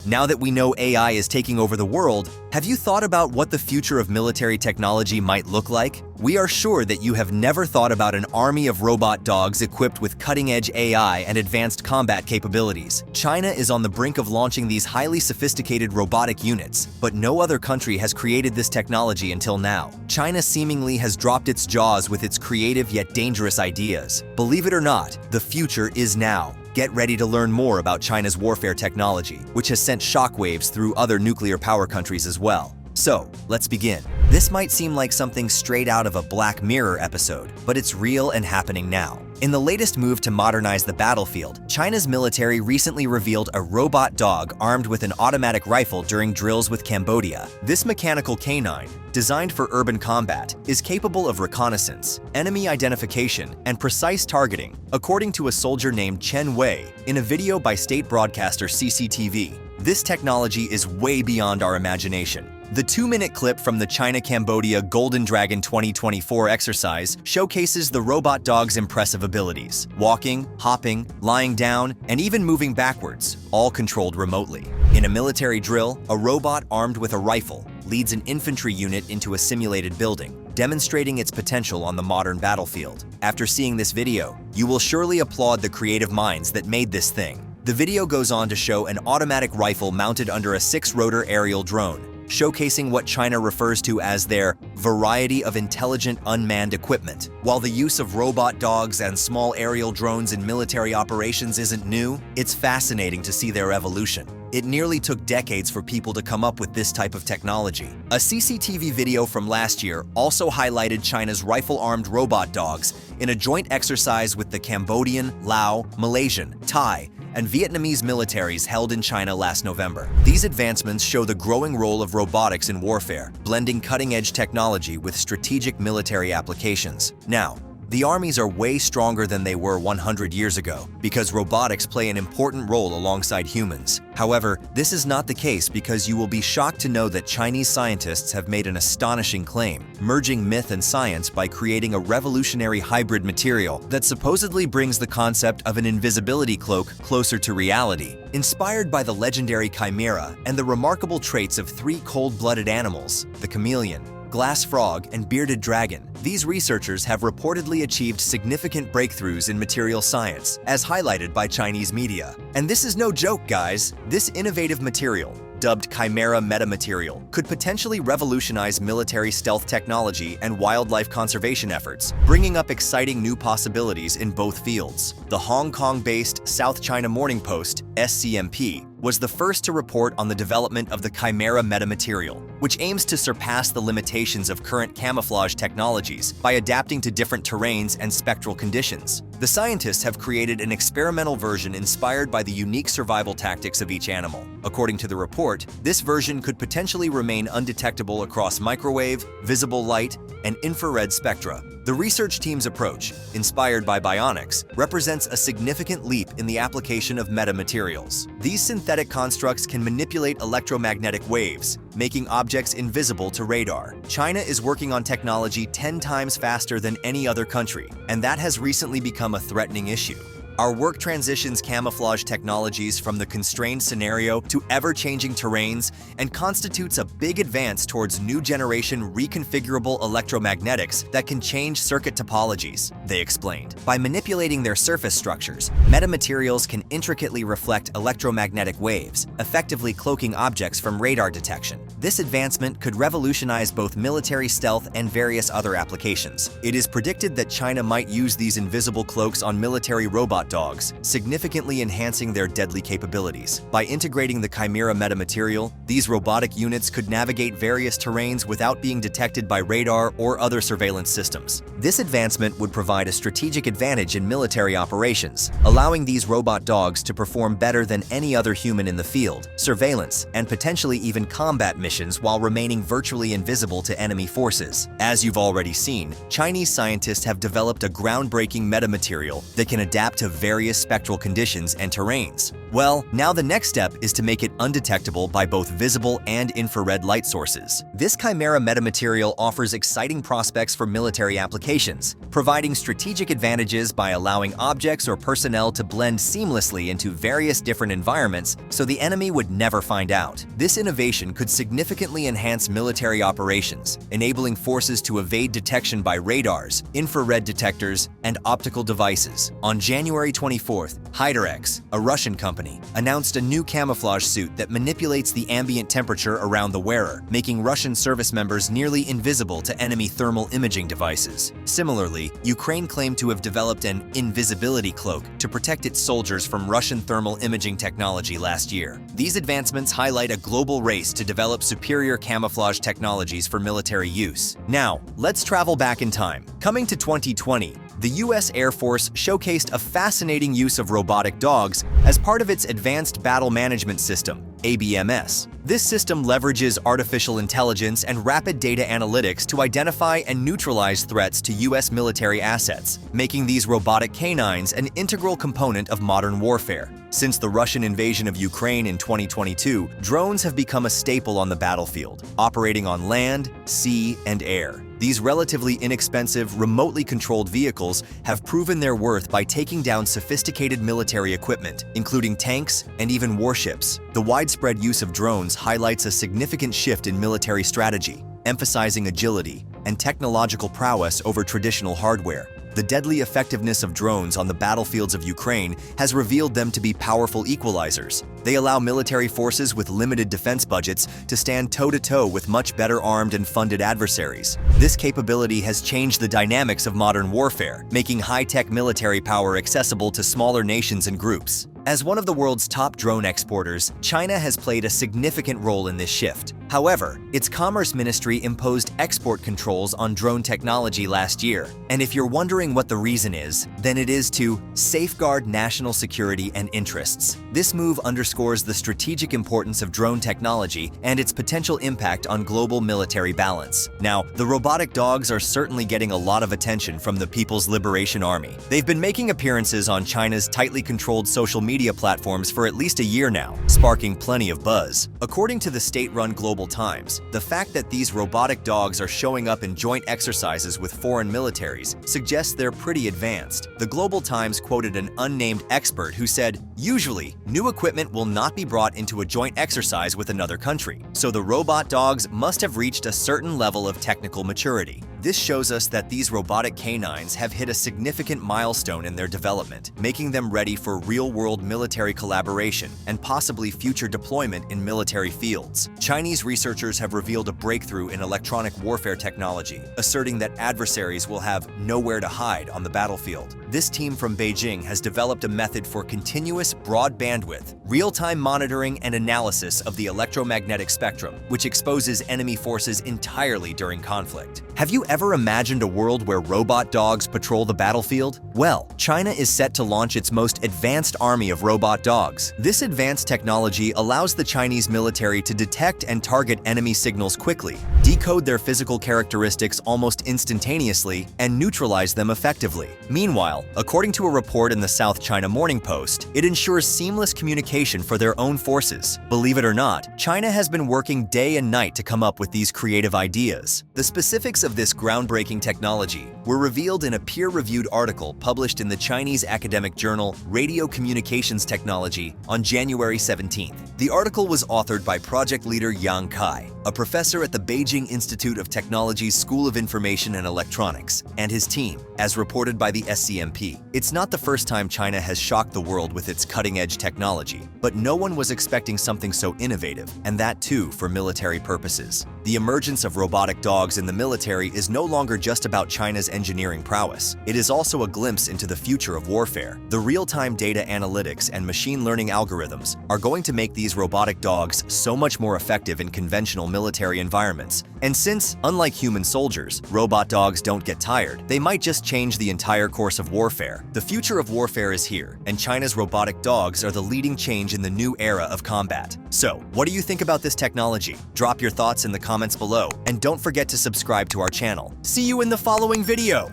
Now that we know AI is taking over the world, have you thought about what the future of military technology might look like? We are sure that you have never thought about an army of robot dogs equipped with cutting-edge AI and advanced combat capabilities. China is on the brink of launching these highly sophisticated robotic units, but no other country has created this technology until now. China seemingly has dropped its jaws with its creative yet dangerous ideas. Believe it or not, the future is now. Get ready to learn more about China's warfare technology, which has sent shockwaves through other nuclear power countries as well. So, let's begin. This might seem like something straight out of a Black Mirror episode, but it's real and happening now. In the latest move to modernize the battlefield, China's military recently revealed a robot dog armed with an automatic rifle during drills with Cambodia. This mechanical canine, designed for urban combat, is capable of reconnaissance, enemy identification, and precise targeting, according to a soldier named Chen Wei in a video by state broadcaster CCTV. This technology is way beyond our imagination. The 2-minute clip from the China-Cambodia Golden Dragon 2024 exercise showcases the robot dog's impressive abilities: walking, hopping, lying down, and even moving backwards, all controlled remotely. In a military drill, a robot armed with a rifle leads an infantry unit into a simulated building, demonstrating its potential on the modern battlefield. After seeing this video, you will surely applaud the creative minds that made this thing. The video goes on to show an automatic rifle mounted under a 6-rotor aerial drone, showcasing what China refers to as their variety of intelligent unmanned equipment. While the use of robot dogs and small aerial drones in military operations isn't new, it's fascinating to see their evolution. It nearly took decades for people to come up with this type of technology. A CCTV video from last year also highlighted China's rifle-armed robot dogs in a joint exercise with the Cambodian, Lao, Malaysian, Thai, and Vietnamese militaries held in China last November. These advancements show the growing role of robotics in warfare, blending cutting-edge technology with strategic military applications. Now, the armies are way stronger than they were 100 years ago because robotics play an important role alongside humans. However, this is not the case because you will be shocked to know that Chinese scientists have made an astonishing claim, merging myth and science by creating a revolutionary hybrid material that supposedly brings the concept of an invisibility cloak closer to reality. Inspired by the legendary chimera and the remarkable traits of 3 cold-blooded animals, the chameleon, glass frog, and bearded dragon, these researchers have reportedly achieved significant breakthroughs in material science, as highlighted by Chinese media. And this is no joke, guys. This innovative material, dubbed Chimera Metamaterial, could potentially revolutionize military stealth technology and wildlife conservation efforts, bringing up exciting new possibilities in both fields. The Hong Kong-based South China Morning Post, SCMP, was the first to report on the development of the Chimera Metamaterial, which aims to surpass the limitations of current camouflage technologies by adapting to different terrains and spectral conditions. The scientists have created an experimental version inspired by the unique survival tactics of each animal. According to the report, this version could potentially remain undetectable across microwave, visible light, and infrared spectra. The research team's approach, inspired by bionics, represents a significant leap in the application of metamaterials. These synthetic constructs can manipulate electromagnetic waves, making objects invisible to radar. China is working on technology 10 times faster than any other country, and that has recently become a threatening issue. Our work transitions camouflage technologies from the constrained scenario to ever-changing terrains and constitutes a big advance towards new-generation reconfigurable electromagnetics that can change circuit topologies, they explained. By manipulating their surface structures, metamaterials can intricately reflect electromagnetic waves, effectively cloaking objects from radar detection. This advancement could revolutionize both military stealth and various other applications. It is predicted that China might use these invisible cloaks on military robot dogs, significantly enhancing their deadly capabilities. By integrating the Chimera metamaterial, these robotic units could navigate various terrains without being detected by radar or other surveillance systems. This advancement would provide a strategic advantage in military operations, allowing these robot dogs to perform better than any other human in the field, surveillance, and potentially even combat missions while remaining virtually invisible to enemy forces. As you've already seen, Chinese scientists have developed a groundbreaking metamaterial that can adapt to various spectral conditions and terrains. Well, now the next step is to make it undetectable by both visible and infrared light sources. This Chimera metamaterial offers exciting prospects for military applications, providing strategic advantages by allowing objects or personnel to blend seamlessly into various different environments so the enemy would never find out. This innovation could significantly enhance military operations, enabling forces to evade detection by radars, infrared detectors, and optical devices. On January 24th, Hyderex, a Russian company, announced a new camouflage suit that manipulates the ambient temperature around the wearer, making Russian service members nearly invisible to enemy thermal imaging devices. Similarly, Ukraine claimed to have developed an invisibility cloak to protect its soldiers from Russian thermal imaging technology last year. These advancements highlight a global race to develop superior camouflage technologies for military use. Now, let's travel back in time. Coming to 2020, the U.S. Air Force showcased a fascinating use of robotic dogs as part of its Advanced Battle Management System, ABMS. This system leverages artificial intelligence and rapid data analytics to identify and neutralize threats to U.S. military assets, making these robotic canines an integral component of modern warfare. Since the Russian invasion of Ukraine in 2022, drones have become a staple on the battlefield, operating on land, sea, and air. These relatively inexpensive, remotely controlled vehicles have proven their worth by taking down sophisticated military equipment, including tanks and even warships. The widespread use of drones highlights a significant shift in military strategy, emphasizing agility and technological prowess over traditional hardware. The deadly effectiveness of drones on the battlefields of Ukraine has revealed them to be powerful equalizers. They allow military forces with limited defense budgets to stand toe-to-toe with much better armed and funded adversaries. This capability has changed the dynamics of modern warfare, making high-tech military power accessible to smaller nations and groups. As one of the world's top drone exporters, China has played a significant role in this shift. However, its Commerce Ministry imposed export controls on drone technology last year. And if you're wondering what the reason is, then it is to safeguard national security and interests. This move underscores the strategic importance of drone technology and its potential impact on global military balance. Now, the robotic dogs are certainly getting a lot of attention from the People's Liberation Army. They've been making appearances on China's tightly controlled social media platforms for at least a year now, sparking plenty of buzz. According to the state-run Global Times, the fact that these robotic dogs are showing up in joint exercises with foreign militaries suggests they're pretty advanced. The Global Times quoted an unnamed expert who said, "Usually, new equipment will not be brought into a joint exercise with another country, so the robot dogs must have reached a certain level of technical maturity." This shows us that these robotic canines have hit a significant milestone in their development, making them ready for real-world military collaboration and possibly future deployment in military fields. Chinese researchers have revealed a breakthrough in electronic warfare technology, asserting that adversaries will have nowhere to hide on the battlefield. This team from Beijing has developed a method for continuous broad bandwidth, real-time monitoring and analysis of the electromagnetic spectrum, which exposes enemy forces entirely during conflict. Have you ever imagined a world where robot dogs patrol the battlefield? Well, China is set to launch its most advanced army of robot dogs. This advanced technology allows the Chinese military to detect and target enemy signals quickly, decode their physical characteristics almost instantaneously, and neutralize them effectively. Meanwhile, according to a report in the South China Morning Post, it ensures seamless communication for their own forces. Believe it or not, China has been working day and night to come up with these creative ideas. The specifics of this groundbreaking technology were revealed in a peer-reviewed article published in the Chinese academic journal Radio Communications Technology on January 17th. The article was authored by project leader Yang Kai, a professor at the Beijing Institute of Technology's School of Information and Electronics, and his team, as reported by the SCMP. It's not the first time China has shocked the world with its cutting-edge technology, but no one was expecting something so innovative, and that too for military purposes. The emergence of robotic dogs in the military is no longer just about China's engineering prowess. It is also a glimpse into the future of warfare. The real-time data analytics and machine learning algorithms are going to make these robotic dogs so much more effective in conventional military environments. And since, unlike human soldiers, robot dogs don't get tired, they might just change the entire course of warfare. The future of warfare is here, and China's robotic dogs are the leading change in the new era of combat. So, what do you think about this technology? Drop your thoughts in the comments below, and don't forget to subscribe to our channel. See you in the following video!